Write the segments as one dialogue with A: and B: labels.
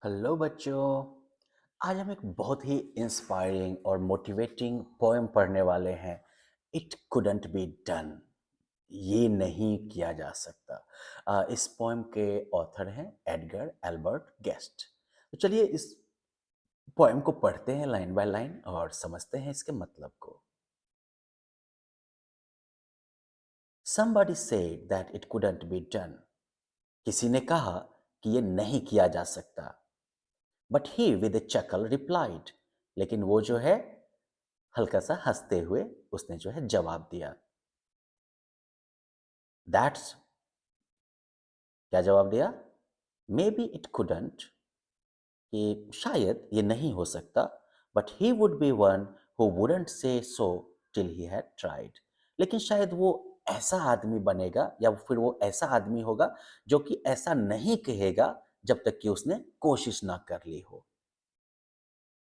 A: Hello बच्चों। आज हम एक बहुत ही इंस्पायरिंग और मोटिवेटिंग पोएम पढ़ने वाले हैं। It couldn't be done. ये नहीं किया जा सकता। इस पोएम के ऑथर हैं एडगर एल्बर्ट गेस्ट। तो चलिए इस पोएम को पढ़ते हैं लाइन बाय लाइन और समझते हैं इसके मतलब को। Somebody said that it couldn't be done. किसी ने कहा कि ये नहीं किया जा सकता। But he with A chuckle replied, लेकिन वो जो है हल्का सा हंसते हुए उसने जो है जवाब दिया। दैट्स, क्या जवाब दिया? मे बी इट कुडंट, कि शायद ये नहीं हो सकता। But he would be one who wouldn't say so till he had tried, लेकिन शायद वो ऐसा आदमी बनेगा या फिर वो ऐसा आदमी होगा जो कि ऐसा नहीं कहेगा जब तक कि उसने कोशिश ना कर ली हो।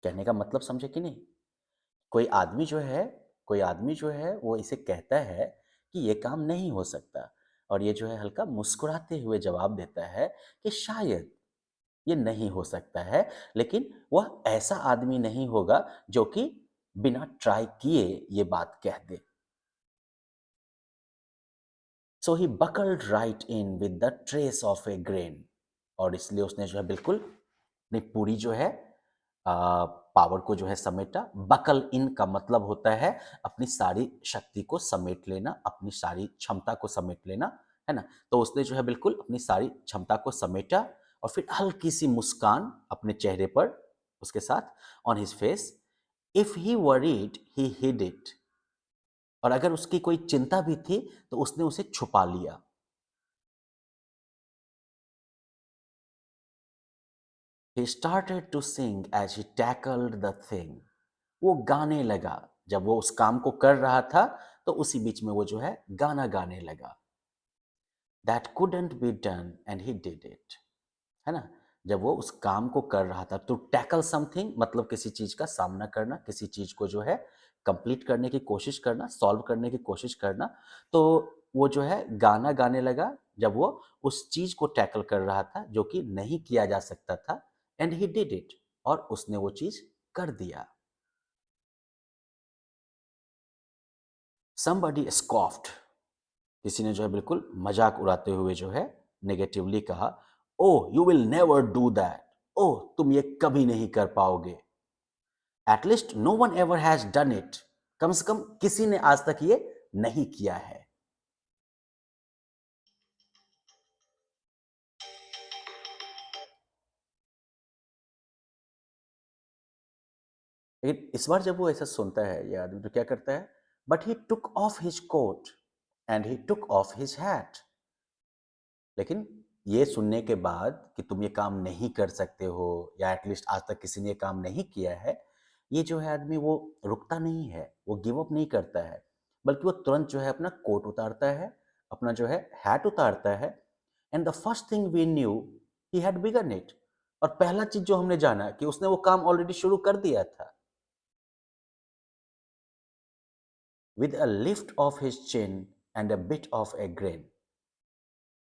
A: कहने का मतलब समझे कि नहीं? कोई आदमी जो है कोई आदमी जो है वो इसे कहता है कि ये काम नहीं हो सकता, और ये जो है हल्का मुस्कुराते हुए जवाब देता है कि शायद ये नहीं हो सकता है, लेकिन वह ऐसा आदमी नहीं होगा जो कि बिना ट्राई किए ये बात कह दे। So he buckled right in with the trace of a grain, और इसलिए उसने जो है बिल्कुल अपनी पूरी जो है पावर को जो है समेटा। बकल इन का मतलब होता है अपनी सारी शक्ति को समेट लेना, अपनी सारी क्षमता को समेट लेना, है ना? तो उसने जो है बिल्कुल अपनी सारी क्षमता को समेटा और फिर हल्की सी मुस्कान अपने चेहरे पर उसके साथ, on his face. If he worried he hide it, और अगर उसकी कोई चिंता भी थी तो उसने उसे छुपा लिया। He started to sing as he tackled the thing. वो गाने लगा। जब वो उस काम को कर रहा था तो उसी बीच में वो जो है गाना गाने लगा। That couldn't be done and he did it. है ना? जब वो उस काम को कर रहा था तो टैकल समथिंग मतलब किसी चीज का सामना करना, किसी चीज को जो है कंप्लीट करने की कोशिश करना, सॉल्व करने की कोशिश करना। तो वो जो है गाना गाने लगा जब वो उस चीज को टैकल कर रहा था जो कि नहीं किया जा सकता था। एंड ही डिड इट, और उसने वो चीज कर दिया। समबडी स्कॉफ्ड, किसी ने जो है बिल्कुल मजाक उड़ाते हुए जो है नेगेटिवली कहा, oh you will never do that, oh तुम ये कभी नहीं कर पाओगे। At least no one ever has done it, कम से कम किसी ने आज तक ये नहीं किया है। लेकिन इस बार जब वो ऐसा सुनता है ये आदमी तो क्या करता है? But he took off his coat and he took off his hat. लेकिन ये सुनने के बाद कि तुम ये काम नहीं कर सकते हो, या एटलीस्ट आज तक किसी ने ये काम नहीं किया है, ये जो है आदमी वो रुकता नहीं है, वो गिव अप नहीं करता है, बल्कि वो तुरंत जो है अपना कोट उतारता है, अपना जो है हैट उतारता है। And the first thing we knew, he had begun it. और पहला चीज जो हमने जाना कि उसने वो काम ऑलरेडी शुरू कर दिया था। With a lift off his chin and a bit of a grain.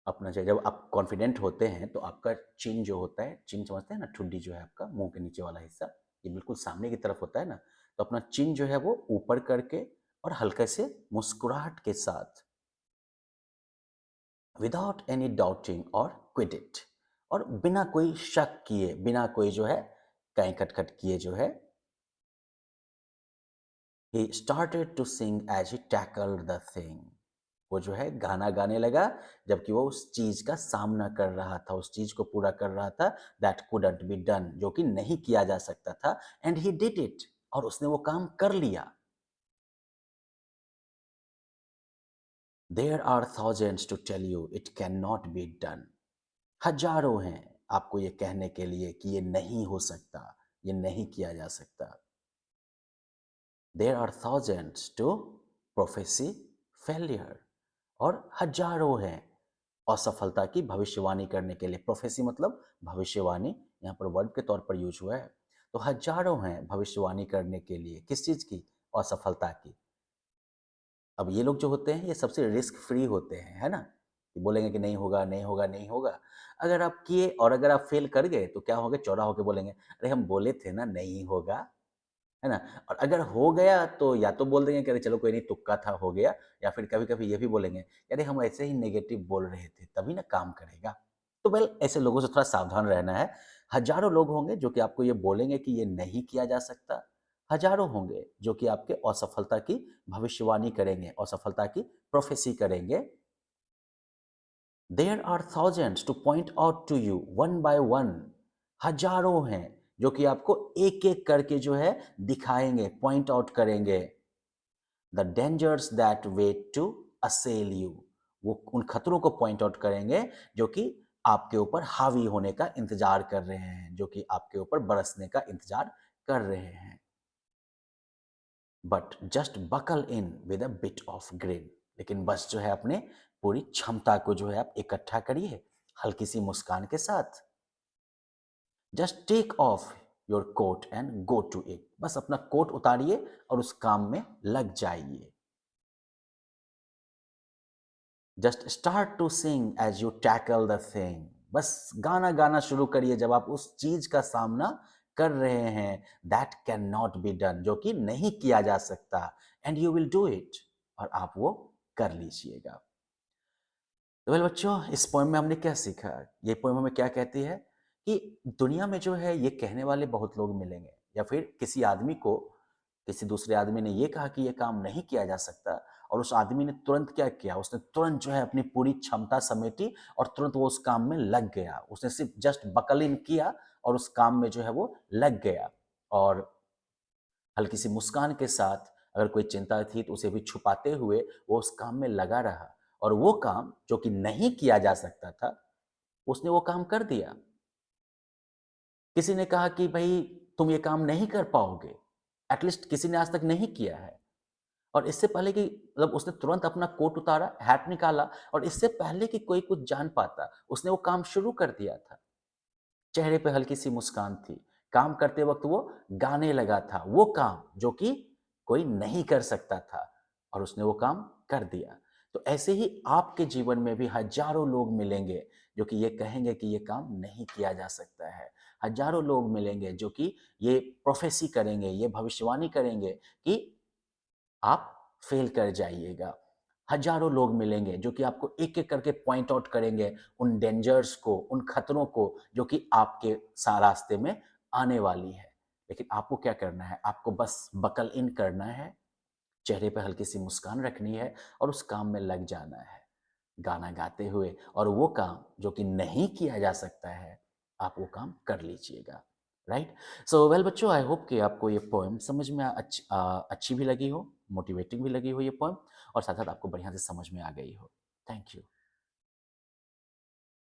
A: अपना चाहिए, जब आप कॉन्फिडेंट होते हैं तो आपका चिन जो होता है, चिन समझते हैं ना, ठुड्डी जो है आपका मुंह के नीचे वाला हिस्सा, ये बिल्कुल सामने की तरफ होता है ना। तो अपना चिन जो है वो ऊपर करके और हल्के से मुस्कुराहट के साथ, विदाउट एनी डाउटिंग और क्विट इट, और बिना कोई शक किए, बिना कोई जो है कहीं खटखट किए जो है, he started to sing as he tackled the thing. वो जो है गाना गाने लगा जबकि वो उस चीज का सामना कर रहा था, उस चीज को पूरा कर रहा था। दैट कुडंट बी डन, जो कि नहीं किया जा सकता था। एंड ही डिड इट, और उसने वो काम कर लिया। There are thousands to tell you it can not be done. हजारों हैं आपको ये कहने के लिए कि ये नहीं हो सकता, ये नहीं किया जा सकता। There are thousands to prophesy failure, और हजारों हैं असफलता की भविष्यवाणी करने के लिए। प्रोफेसी मतलब भविष्यवाणी, यहाँ पर वर्ड के तौर पर यूज हुआ है। तो हजारों हैं भविष्यवाणी करने के लिए, किस चीज की? असफलता की। अब ये लोग जो होते हैं ये सबसे रिस्क फ्री होते हैं, है ना? बोलेंगे कि नहीं होगा, नहीं होगा, नहीं होगा। अगर आप किए और अगर आप फ़ेल कर गए, तो क्या होंगे, चौड़ा होके बोलेंगे, "अरे! हम बोले थे ना नहीं होगा।" है ना? और अगर हो गया तो या तो बोल देंगे कि अरे चलो कोई नहीं, तुक्का था, हो गया, या फिर कभी-कभी ये भी बोलेंगे, "अरे! हम ऐसे ही नेगेटिव बोल रहे थे, तभी ना काम करेगा।" तो वेल ऐसे लोगों से थोड़ा सावधान रहना है। हज़ारों लोग होंगे जो कि आपको ये बोलेंगे कि ये नहीं किया जा सकता। हज़ारों होंगे जो कि आपके असफलता की भविष्यवाणी करेंगे, असफलता की प्रोफ़ेसी करेंगे। There are thousands to point out to you one by one. हजारों हैं जो कि आपको एक एक करके जो है दिखाएंगे, पॉइंट आउट करेंगे। The dangers that wait to assail you, वो उन खतरों को पॉइंट आउट करेंगे जो कि आपके ऊपर हावी होने का इंतजार कर रहे हैं, जो कि आपके ऊपर बरसने का इंतजार कर रहे हैं। But just buckle in with a bit of grin, लेकिन बस जो है अपने पूरी क्षमता को जो है आप इकट्ठा करिए हल्की सी मुस्कान के साथ। Just take off your coat and go to it, बस अपना कोट उतारिए और उस काम में लग जाइए। Just start to sing as you tackle the thing, बस गाना गाना शुरू करिए जब आप उस चीज का सामना कर रहे हैं that can not be done, जो कि नहीं किया जा सकता, and you will do it, और आप वो कर लीजिएगा। तो वेल बच्चों, इस पोएम में हमने क्या सीखा? ये पोएम हमें क्या कहती है कि दुनिया में जो है ये कहने वाले बहुत लोग मिलेंगे, या फिर किसी आदमी को किसी दूसरे आदमी ने ये कहा कि ये काम नहीं किया जा सकता, और उस आदमी ने तुरंत क्या किया, उसने तुरंत जो है अपनी पूरी क्षमता समेटी और तुरंत वो उस काम में लग गया। उसने सिर्फ जस्ट बकल इन किया और उस काम में जो है वो लग गया, और हल्की सी मुस्कान के साथ, अगर कोई चिंता थी तो उसे भी छुपाते हुए वो उस काम में लगा रहा, और वो काम जो कि नहीं किया जा सकता था, उसने वो काम कर दिया। किसी ने कहा कि भई तुम ये काम नहीं कर पाओगे, एटलीस्ट किसी ने आज तक नहीं किया है। और इससे पहले कि मतलब उसने तुरंत अपना कोट उतारा, हैट निकाला, और इससे पहले कि कोई कुछ जान पाता, उसने वो काम शुरू कर दिया था। चेहरे पे हल्की-सी मुस्कान थी। काम करते वक़्त वो गाने लगा था, वो काम जो कि कोई नहीं कर सकता था, और उसने वो काम कर दिया। तो ऐसे ही आपके जीवन में भी हज़ारों लोग मिलेंगे जो कि ये कहेंगे कि ये काम नहीं किया जा सकता है। हज़ारों लोग मिलेंगे जो कि ये प्रोफ़ेसी करेंगे, ये भविष्यवाणी करेंगे कि आप फेल कर जाइएगा। हज़ारों लोग मिलेंगे जो कि आपको एक-एक करके पॉइंट आउट करेंगे उन डेंजर्स को, उन खतरों को जो कि आपके रास्ते में आने वाली है। लेकिन आपको क्या करना है? आपको बस बकल इन करना है, चेहरे पे हल्की-सी मुस्कान रखनी है और उस काम में लग जाना है, गाना गाते हुए, और वो काम जो कि नहीं किया जा सकता है, आप वो काम कर लीजिएगा। राइट? सो वेल बच्चों, आई होप कि आपको ये पोएम समझ में अच्छी भी लगी हो, मोटिवेटिंग भी लगी हो ये पोएम, और साथ-साथ आपको बढ़िया से समझ में आ गई हो। Thank you.